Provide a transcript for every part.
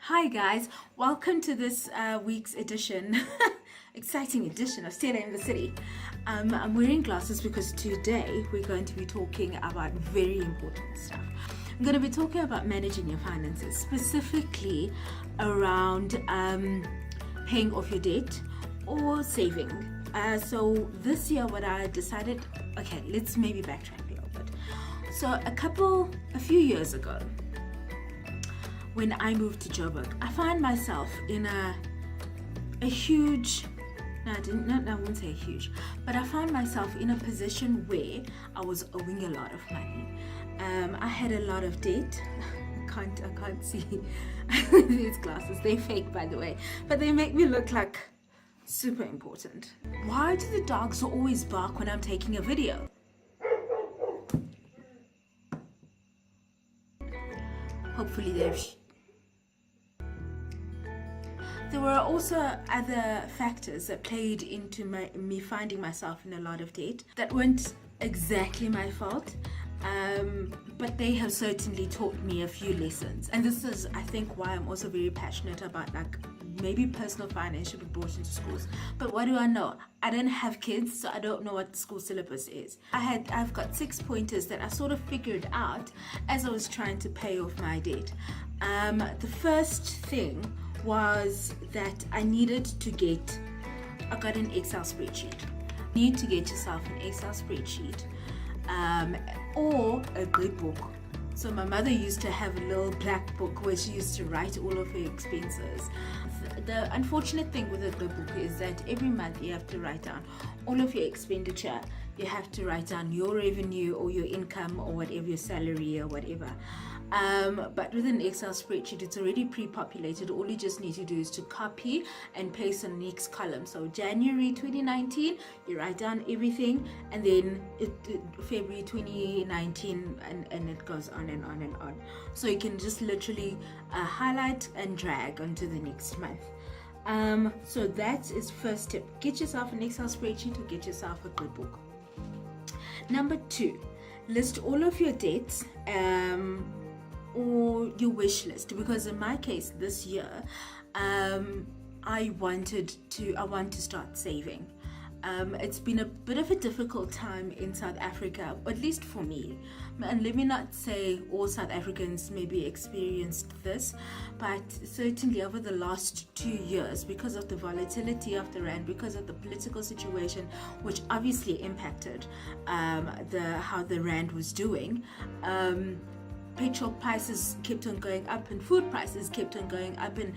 Hi guys, welcome to this week's edition, exciting edition of Stella in the City. I'm wearing glasses because today we're going to be talking about very important stuff. I'm going to be talking about managing your finances, specifically around paying off your debt or saving. So this year what I decided, okay, let's maybe backtrack a little bit. So a few years ago, when I moved to Joburg, I found myself in a huge, I won't say huge, but I found myself in a position where I was owing a lot of money. I had a lot of debt. I can't see these glasses. They're fake, by the way, but they make me look like super important. Why do the dogs always bark when I'm taking a video? Hopefully there were also other factors that played into me finding myself in a lot of debt that weren't exactly my fault, but they have certainly taught me a few lessons. And this is, I think, why I'm also very passionate about maybe personal finance should be brought into schools. But what do I know? I don't have kids, so I don't know what the school syllabus is. I've got 6 pointers that I sort of figured out as I was trying to pay off my debt. The first thing was that I got an Excel spreadsheet. You need to get yourself an Excel spreadsheet or a good book. So my mother used to have a little black book where she used to write all of her expenses. The unfortunate thing with a good book is that every month you have to write down all of your expenditure. You have to write down your revenue or your income or whatever, your salary or whatever. But with an Excel spreadsheet, it's already pre-populated. All you just need to do is to copy and paste on the next column. So January 2019, you write down everything, and then February 2019, and it goes on and on and on. So you can just literally highlight and drag onto the next month. So that is first tip. Get yourself an Excel spreadsheet or get yourself a good book. Number 2, list all of your debts or your wish list, because in my case this year I want to start saving. It's been a bit of a difficult time in South Africa, at least for me. And let me not say all South Africans maybe experienced this, but certainly over the last 2 years, because of the volatility of the rand, because of the political situation, which obviously impacted how the rand was doing. Petrol prices kept on going up, and food prices kept on going up, and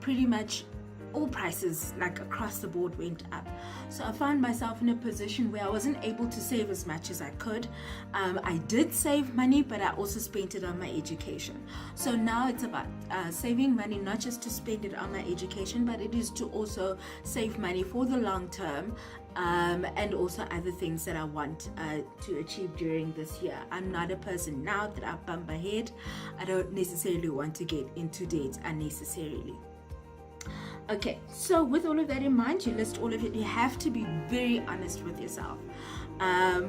pretty much all prices across the board went up. So I found myself in a position where I wasn't able to save as much as I could. I did save money, but I also spent it on my education. So now it's about saving money, not just to spend it on my education, but it is to also save money for the long term, and also other things that I want to achieve during this year. I'm not a person now that I bump ahead. I don't necessarily want to get into debt unnecessarily. Okay, so with all of that in mind, you list all of it. You have to be very honest with yourself. I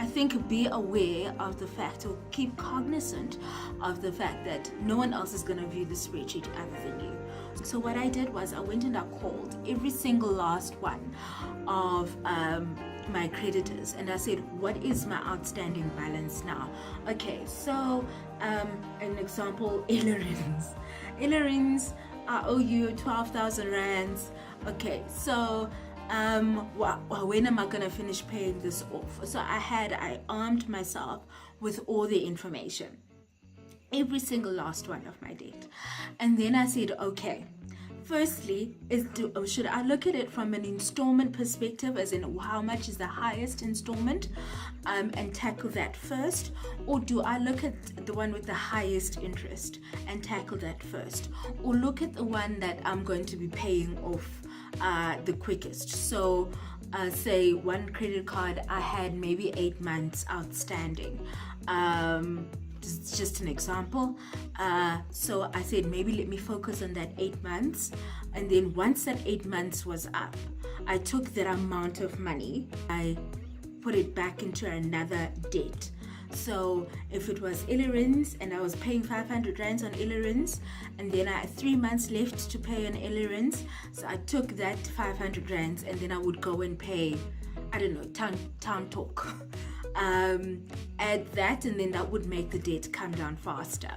think be aware of the fact, or keep cognizant of the fact, that no one else is going to view the spreadsheet other than you. So what I did was I went and I called every single last one of my creditors, and I said, what is my outstanding balance now? Okay, so an example, Ellerins, I owe you 12,000 rands. Okay, so when am I gonna finish paying this off? So I armed myself with all the information, every single last one of my debt. And then I said, okay, firstly, should I look at it from an installment perspective, as in how much is the highest installment, and tackle that first? Or do I look at the one with the highest interest and tackle that first? Or look at the one that I'm going to be paying off the quickest? So say one credit card, I had maybe 8 months outstanding. Just an example. So I said, maybe let me focus on that 8 months, and then once that 8 months was up, I took that amount of money, I put it back into another debt. So if it was Illerins and I was paying 500 rands on Illerins, and then I had 3 months left to pay on Illerins, so I took that 500 rands and then I would go and pay, I don't know, town talk. Add that, and then that would make the debt come down faster.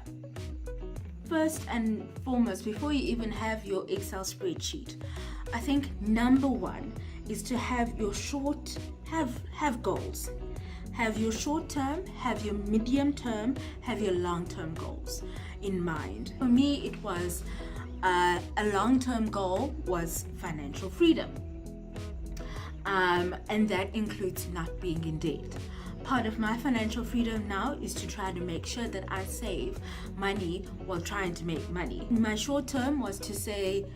First and foremost, before you even have your Excel spreadsheet, I think number one is to have your have goals. Have your short term, have your medium term, have your long term goals in mind. For me, it was a long term goal was financial freedom, and that includes not being in debt. Part of my financial freedom now is to try to make sure that I save money while trying to make money. My short term was to say,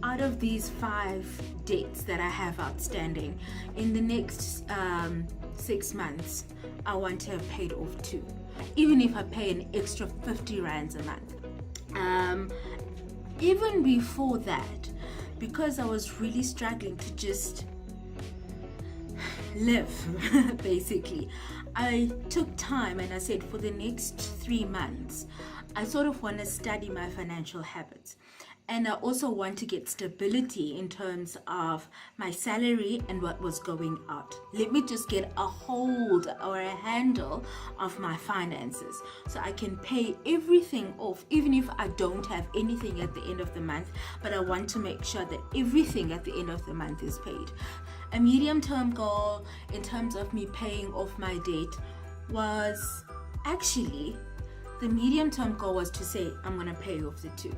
out of these 5 debts that I have outstanding, in the next 6 months, I want to have paid off 2. Even if I pay an extra 50 rands a month. Even before that, because I was really struggling to just live, basically, I took time and I said, for the next 3 months, I sort of want to study my financial habits. And I also want to get stability in terms of my salary and what was going out. Let me just get a hold or a handle of my finances so I can pay everything off, even if I don't have anything at the end of the month. But I want to make sure that everything at the end of the month is paid. A medium-term goal in terms of me paying off my debt was actually, the medium-term goal was to say, I'm going to pay off the 2.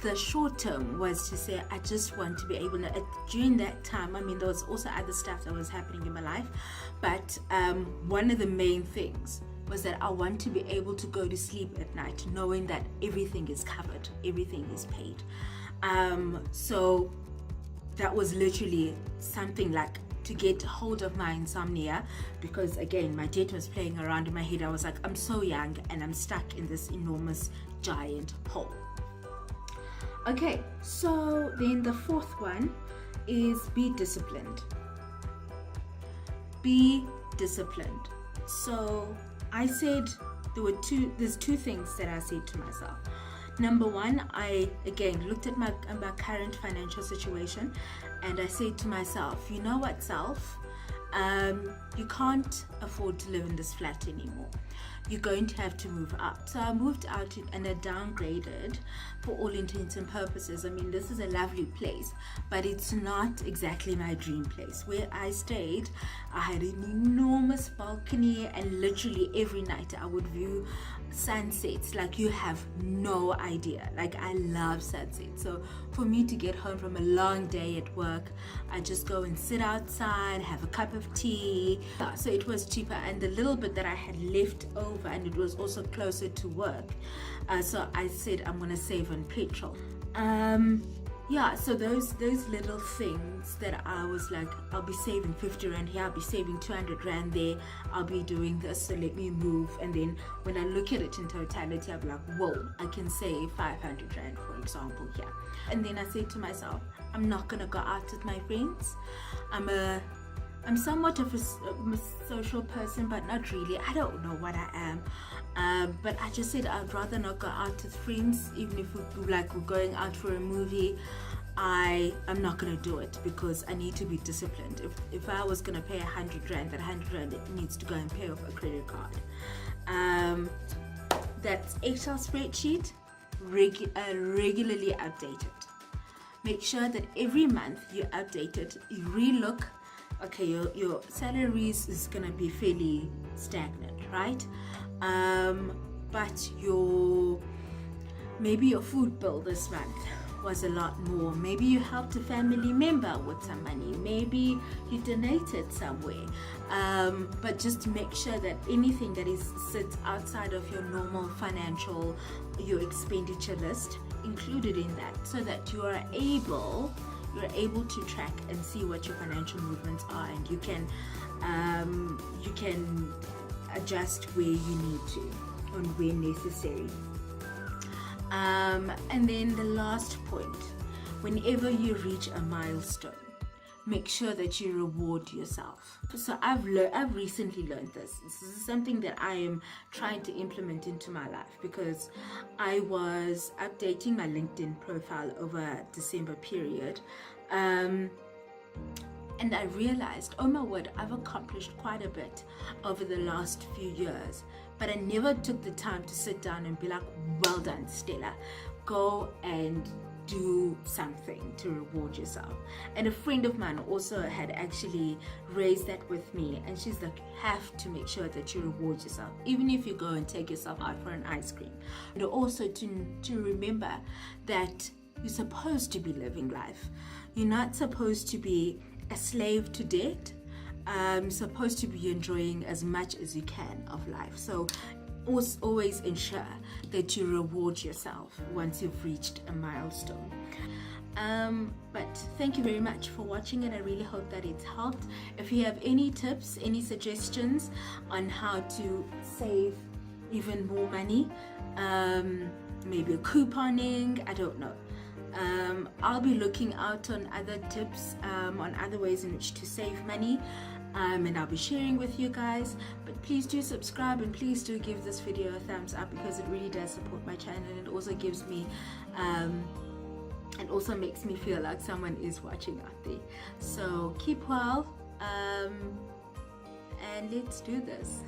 The short term was to say, I just want to be able to, during that time, I mean, there was also other stuff that was happening in my life, but one of the main things was that I want to be able to go to sleep at night knowing that everything is covered, everything is paid. So that was literally something like to get hold of my insomnia, because again, my debt was playing around in my head. I was like, I'm so young and I'm stuck in this enormous giant hole. Okay, so then the 4th one is be disciplined. Be disciplined. So I said there's 2 things that I said to myself. Number one, I again looked at my current financial situation and I said to myself, you know what, self, you can't afford to live in this flat anymore. You're going to have to move out. So I moved out and I downgraded for all intents and purposes. I mean, this is a lovely place, but it's not exactly my dream place. Where I stayed, I had an enormous balcony and literally every night I would view sunsets like you have no idea. Like, I love sunsets. So for me to get home from a long day at work, I just go and sit outside, have a cup of tea. So it was cheaper, and the little bit that I had left over, and it was also closer to work, so I said I'm gonna save on petrol. So those little things that I was like, I'll be saving 50 rand here, I'll be saving 200 rand there, I'll be doing this, so let me move. And then when I look at it in totality, I'll be like, whoa, I can save 500 rand, for example, here. And then I said to myself, I'm not gonna go out with my friends. I'm somewhat of a social person, but not really. I don't know what I am. But I just said I'd rather not go out with friends, even if we're going out for a movie. I'm not going to do it because I need to be disciplined. If I was going to pay 100 rand, that 100 rand needs to go and pay off a credit card. That's Excel spreadsheet, regularly updated. Make sure that every month you update it, you re-look. Okay, your salaries is gonna be fairly stagnant, right? But maybe your food bill this month was a lot more. Maybe you helped a family member with some money. Maybe you donated somewhere. But just make sure that anything that sits outside of your normal your expenditure list, included in that, so that you're able to track and see what your financial movements are, and you can adjust where you need to and where necessary. And then the last point, whenever you reach a milestone, make sure that you reward yourself. So I've recently learned this. This is something that I am trying to implement into my life, because I was updating my LinkedIn profile over December period, and I realized, oh my word, I've accomplished quite a bit over the last few years, but I never took the time to sit down and be like, well done, Stella, go and do something to reward yourself. And a friend of mine also had actually raised that with me, and she's like, you have to make sure that you reward yourself, even if you go and take yourself out for an ice cream. And also to remember that you're supposed to be living life. You're not supposed to be a slave to debt. Supposed to be enjoying as much as you can of life. So always ensure that you reward yourself once you've reached a milestone. But thank you very much for watching, and I really hope that it's helped. If you have any tips, any suggestions on how to save even more money, maybe a couponing, I don't know. I'll be looking out on other tips, on other ways in which to save money, and I'll be sharing with you guys. But please do subscribe, and please do give this video a thumbs up, because it really does support my channel, and it also gives me and also makes me feel like someone is watching out there. So keep well, and let's do this.